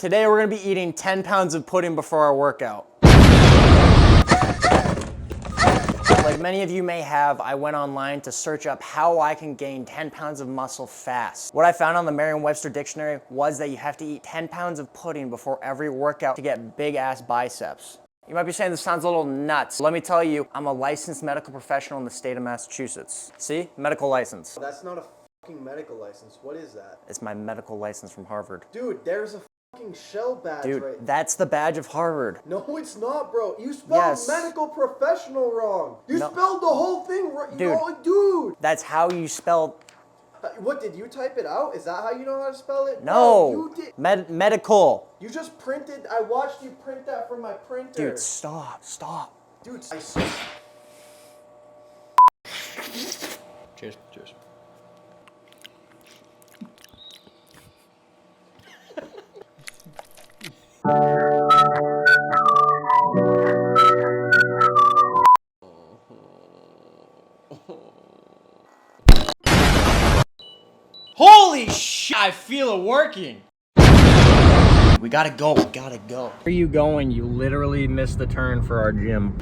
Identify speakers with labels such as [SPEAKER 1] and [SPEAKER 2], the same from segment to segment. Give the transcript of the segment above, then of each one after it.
[SPEAKER 1] Today we're gonna be eating 10 pounds of pudding before our workout. Like many of you may have, I went online to search up how I can gain 10 pounds of muscle fast. What I found on the Merriam-Webster dictionary was that you have to eat 10 pounds of pudding before every workout to get big ass biceps. You might be saying this sounds a little nuts. Let me tell you, I'm a licensed medical professional in the state of Massachusetts. See? Medical license.
[SPEAKER 2] That's not a fucking medical license. What is that?
[SPEAKER 1] It's my medical license from Harvard.
[SPEAKER 2] Dude, there's a fucking shell badge.
[SPEAKER 1] Dude, that's the badge of Harvard.
[SPEAKER 2] No, it's not, bro. You spelled medical professional wrong. You spelled the whole thing wrong. Dude.
[SPEAKER 1] That's how you spell.
[SPEAKER 2] What, did you type it out? Is that how you know how to spell it?
[SPEAKER 1] No.
[SPEAKER 2] You did.
[SPEAKER 1] Medical.
[SPEAKER 2] You just printed. I watched you print that from my printer.
[SPEAKER 1] Dude, stop.
[SPEAKER 2] Dude,
[SPEAKER 1] Cheers. Cheers. Holy shit, I feel it working. We gotta go. Where are you going? You literally missed the turn for our gym.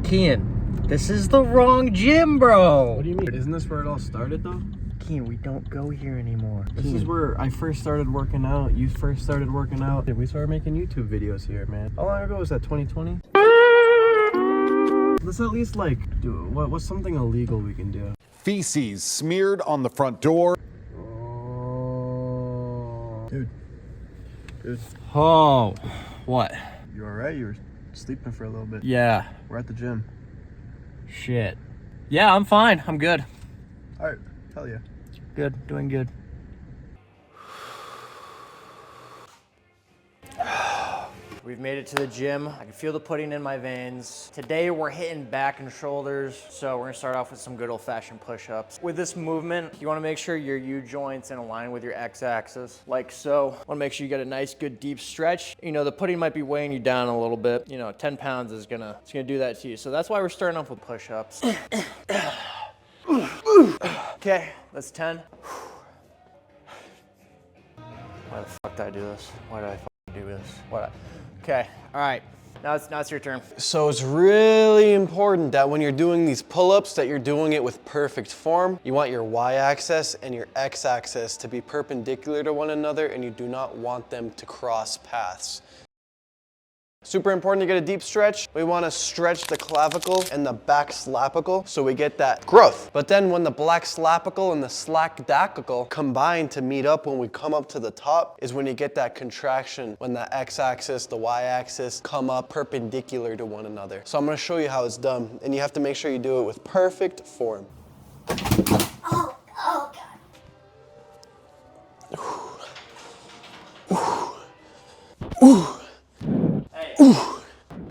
[SPEAKER 1] Kian, this is the wrong gym, bro.
[SPEAKER 2] What do you mean? Isn't this where it all started, though?
[SPEAKER 1] Kian, we don't go here anymore.
[SPEAKER 2] This is where I first started working out. You first started working out. We started making YouTube videos here, man. How long ago was that, 2020? Let's at least, like, do what's something illegal we can do?
[SPEAKER 3] Feces smeared on the front door.
[SPEAKER 2] Oh. Dude.
[SPEAKER 1] Oh, what?
[SPEAKER 2] You alright? You were sleeping for a little bit.
[SPEAKER 1] Yeah.
[SPEAKER 2] We're at the gym.
[SPEAKER 1] Shit. Yeah, I'm fine. I'm good.
[SPEAKER 2] Alright, hell yeah.
[SPEAKER 1] Good, doing good. We've made it to the gym. I can feel the pudding in my veins. Today we're hitting back and shoulders. So we're gonna start off with some good old-fashioned push-ups. With this movement, you wanna make sure your U joints in align with your x-axis, like so. Wanna make sure you get a nice, good, deep stretch. You know, the pudding might be weighing you down a little bit. You know, 10 pounds is gonna do that to you. So that's why we're starting off with push-ups. Okay, that's 10. Why the fuck did I do this? Why did I fucking do this? Okay, all right, now it's your turn.
[SPEAKER 4] So it's really important that when you're doing these pull-ups that you're doing it with perfect form. You want your y-axis and your x-axis to be perpendicular to one another, and you do not want them to cross paths. Super important to get a deep stretch. We want to stretch the clavicle and the back slapical so we get that growth. But then when the black slapical and the slack dacical combine to meet up when we come up to the top is when you get that contraction, when the x-axis, the y-axis come up perpendicular to one another. So I'm going to show you how it's done, and you have to make sure you do it with perfect form.
[SPEAKER 5] Oh God.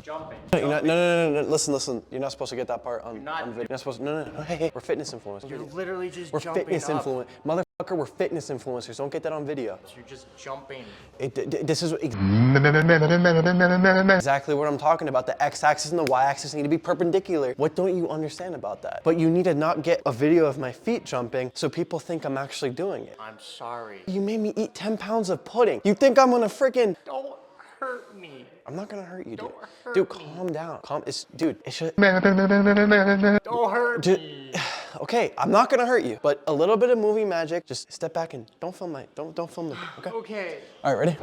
[SPEAKER 1] Jumping.
[SPEAKER 4] No, listen. You're not supposed to get that part on video. You're not supposed to, no. Hey, we're fitness influencers.
[SPEAKER 1] You're literally just
[SPEAKER 4] We're
[SPEAKER 1] jumping
[SPEAKER 4] fitness
[SPEAKER 1] up.
[SPEAKER 4] Motherfucker, we're fitness influencers. Don't get that on video.
[SPEAKER 1] You're just jumping.
[SPEAKER 4] This is exactly what I'm talking about. The x-axis and the y-axis need to be perpendicular. What don't you understand about that? But you need to not get a video of my feet jumping so people think I'm actually doing it.
[SPEAKER 1] I'm sorry.
[SPEAKER 4] You made me eat 10 pounds of pudding. You think I'm gonna freaking...
[SPEAKER 1] Don't hurt me.
[SPEAKER 4] I'm not gonna hurt you, dude.
[SPEAKER 1] Don't hurt
[SPEAKER 4] Dude,
[SPEAKER 1] me.
[SPEAKER 4] calm down. Dude, it should...
[SPEAKER 1] Don't hurt me.
[SPEAKER 4] Okay, I'm not gonna hurt you, but a little bit of movie magic. Just step back and don't film the, okay?
[SPEAKER 1] Okay.
[SPEAKER 4] All right, ready?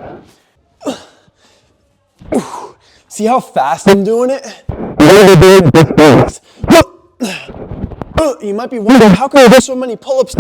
[SPEAKER 4] See how fast I'm doing it? You might be wondering, how can I do so many pull-ups?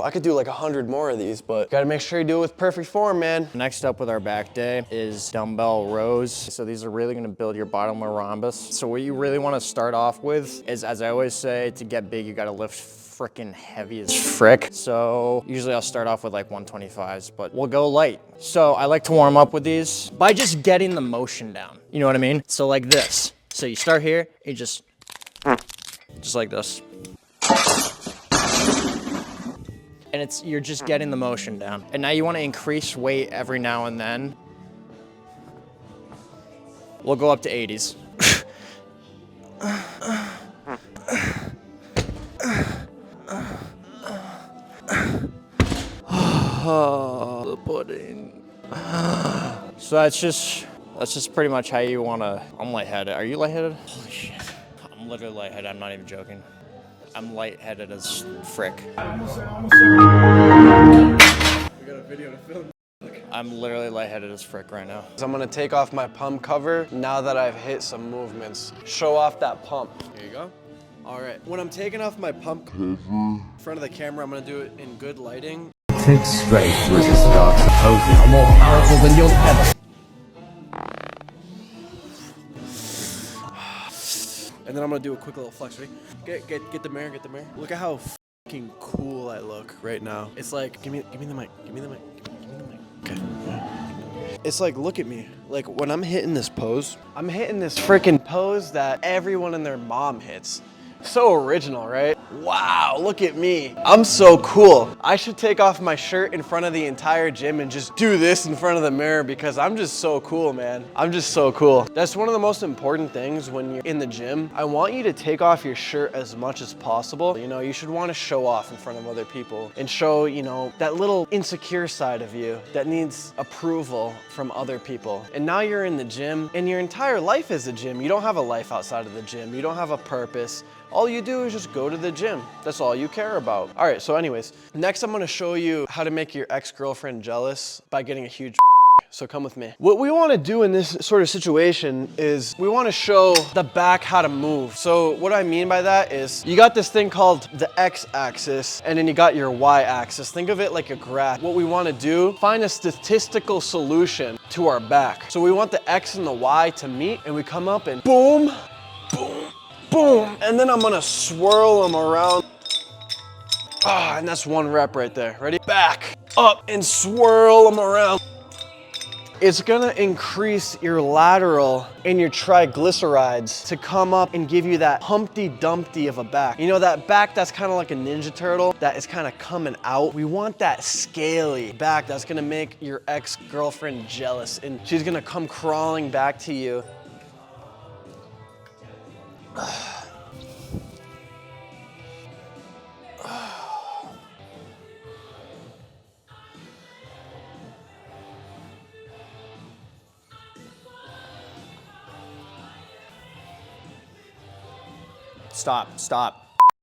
[SPEAKER 4] I could do like 100 more of these, but gotta make sure you do it with perfect form, man.
[SPEAKER 1] Next up with our back day is dumbbell rows. So these are really gonna build your bottom rhombus. So what you really wanna start off with is, as I always say, to get big, you gotta lift freaking heavy as frick. So usually I'll start off with like 125s, but we'll go light. So I like to warm up with these by just getting the motion down. You know what I mean? So like this. So you start here, you just like this. And you're just getting the motion down. And now you want to increase weight every now and then. We'll go up to 80s. Oh, the pudding. So that's just pretty much how you wanna. I'm lightheaded. Are you lightheaded? Holy shit. I'm literally lightheaded. I'm not even joking. I'm lightheaded as frick.
[SPEAKER 2] We got a video to film.
[SPEAKER 1] I'm literally lightheaded as frick right now.
[SPEAKER 4] I'm gonna take off my pump cover now that I've hit some movements. Show off that pump.
[SPEAKER 2] Here you go. All right, when I'm taking off my pump cover in front of the camera, I'm gonna do it in good lighting.
[SPEAKER 6] Take straight with this dark supposing I'm more powerful than you'll ever.
[SPEAKER 2] And then I'm gonna do a quick little flex. Ready? Get the mirror, get the mirror. Look at how fucking cool I look right now. It's like, give me the mic, give me the mic, give me the mic. Okay. It's like, look at me. Like when I'm hitting this pose, I'm hitting this freaking pose that everyone and their mom hits. So original, right? Wow, look at me. I'm so cool. I should take off my shirt in front of the entire gym and just do this in front of the mirror because I'm just so cool, man. I'm just so cool. That's one of the most important things when you're in the gym. I want you to take off your shirt as much as possible. You know, you should want to show off in front of other people and show, you know, that little insecure side of you that needs approval from other people. And now you're in the gym and your entire life is a gym. You don't have a life outside of the gym. You don't have a purpose. All you do is just go to the gym. That's all you care about. All right, so anyways, next I'm gonna show you how to make your ex-girlfriend jealous by getting a huge so come with me. What we wanna do in this sort of situation is we wanna show the back how to move. So what I mean by that is you got this thing called the X-axis and then you got your Y-axis. Think of it like a graph. What we wanna do, find a statistical solution to our back. So we want the X and the Y to meet and we come up and boom, boom, boom, and then I'm gonna swirl them around. Ah, and that's one rep right there. Ready? Back, up, and swirl them around. It's gonna increase your lateral and your triglycerides to come up and give you that Humpty Dumpty of a back. You know that back that's kind of like a Ninja Turtle that is kind of coming out? We want that scaly back that's gonna make your ex-girlfriend jealous and she's gonna come crawling back to you.
[SPEAKER 1] Stop.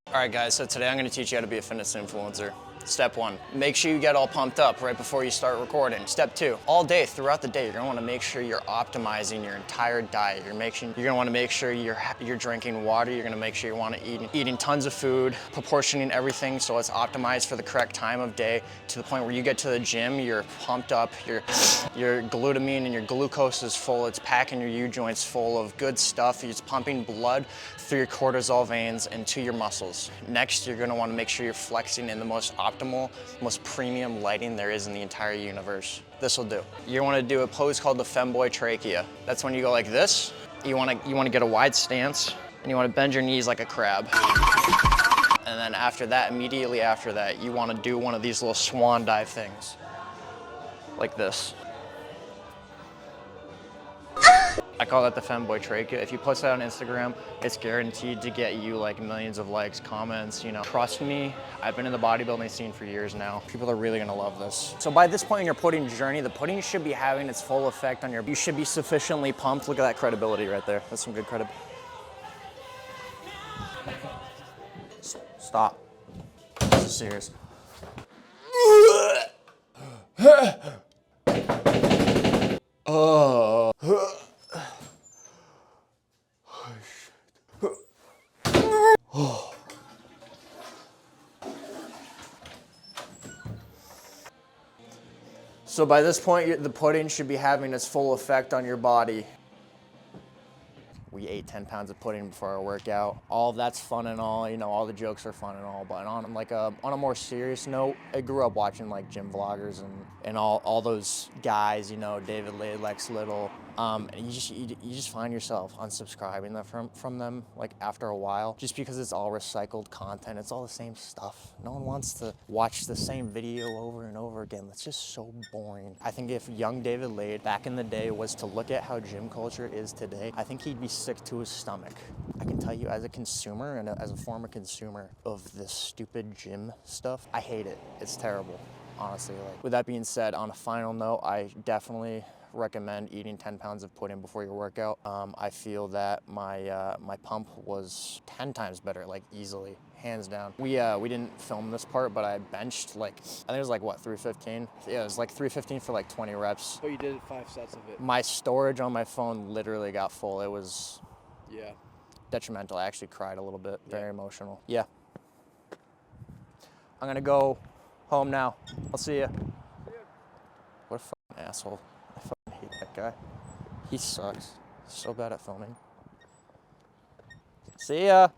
[SPEAKER 1] All right, guys, so today I'm gonna teach you how to be a fitness influencer. Step 1, make sure you get all pumped up right before you start recording. Step 2, all day, throughout the day, you're gonna wanna make sure you're optimizing your entire diet. You're gonna wanna make sure you're drinking water. You're gonna make sure you wanna eating tons of food, proportioning everything so it's optimized for the correct time of day to the point where you get to the gym, you're pumped up, your glutamine and your glucose is full. It's packing your U-joints full of good stuff. It's pumping blood through your cortisol veins and to your muscles. Next, you're gonna wanna make sure you're flexing in the most optimal, most premium lighting there is in the entire universe. This will do. You wanna do a pose called the femboy trachea. That's when you go like this. You wanna get a wide stance and you wanna bend your knees like a crab. And then after that, immediately after that, you wanna do one of these little swan dive things. Like this. I call that the femboy trachea. If you post that on Instagram, it's guaranteed to get you like millions of likes, comments, you know. Trust me, I've been in the bodybuilding scene for years now. People are really gonna love this. So by this point in your pudding journey, the pudding should be having its full effect on you should be sufficiently pumped. Look at that credibility right there. That's some good credibility. Stop. This is serious. Oh. So by this point, the pudding should be having its full effect on your body. We ate 10 pounds of pudding before our workout. All of that's fun and all, you know, all the jokes are fun and all, but on a more serious note, I grew up watching like gym vloggers and all those guys, you know, David Lay, Lex Little, And you just find yourself unsubscribing from them like after a while, just because it's all recycled content. It's all the same stuff. No one wants to watch the same video over and over again. That's just so boring. I think if young David Lade back in the day was to look at how gym culture is today, I think he'd be sick to his stomach. I can tell you, as a consumer and as a former consumer of this stupid gym stuff, I hate it. It's terrible, honestly. Like, with that being said, on a final note, I definitely recommend eating 10 pounds of pudding before your workout. I feel that my pump was 10 times better, like easily, hands down. We didn't film this part, but I benched like, I think it was like what, 315? Yeah, it was like 315 for like 20 reps.
[SPEAKER 2] But you did 5 sets of it.
[SPEAKER 1] My storage on my phone literally got full. It was
[SPEAKER 2] Yeah.
[SPEAKER 1] detrimental. I actually cried a little bit, very emotional. Yeah. I'm gonna go home now. I'll see ya. What a fucking asshole. I fucking hate that guy. He sucks. So bad at filming. See ya.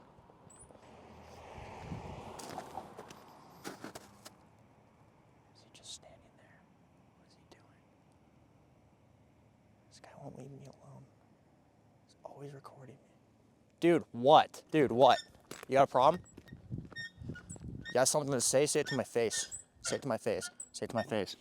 [SPEAKER 1] Is he just standing there? What is he doing? This guy won't leave me alone. He's always recording me. Dude, what? Dude, what? You got a problem? You got something to say? Say it to my face. Say it to my face. Say it to my face.